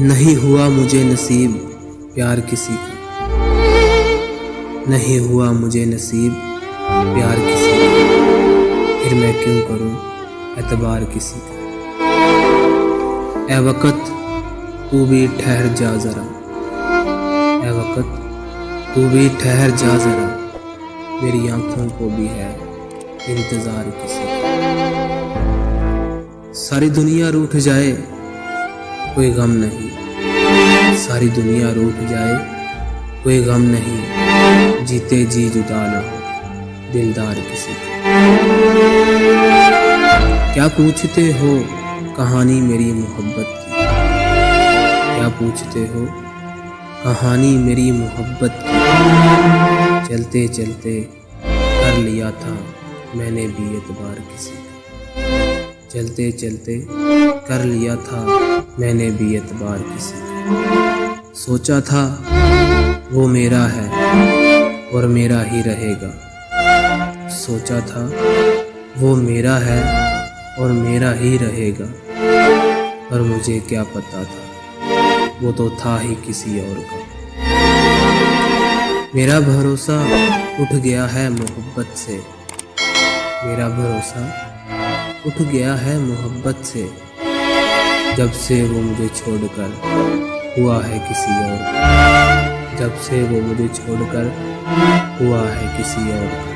नहीं हुआ मुझे नसीब प्यार किसी का, नहीं हुआ मुझे नसीब प्यार किसी का, फिर मैं क्यों करूं एतबार किसी का। ए वक़्त तू भी ठहर जा ज़रा, ए वक़्त तू भी ठहर जा ज़रा, मेरी आँखों को भी है इंतज़ार किसी का। सारी दुनिया रूठ जाए कोई गम नहीं, सारी दुनिया रूठ जाए कोई गम नहीं, जीते जी जुदा न हो दिलदार किसी का। क्या पूछते हो कहानी मेरी मोहब्बत की, क्या पूछते हो कहानी मेरी मोहब्बत की, चलते चलते कर लिया था मैंने भी एतबार किसी का, चलते चलते कर लिया था मैंने भी एतबार किसी का। सोचा था वो मेरा है और मेरा ही रहेगा, सोचा था वो मेरा है और मेरा ही रहेगा, पर मुझे क्या पता था वो तो था ही किसी और का। मेरा भरोसा उठ गया है मोहब्बत से, मेरा भरोसा उठ गया है मोहब्बत से, जब से वो मुझे छोड़कर हुआ है किसी और का, जब से वो मुझे छोड़कर हुआ है किसी और का।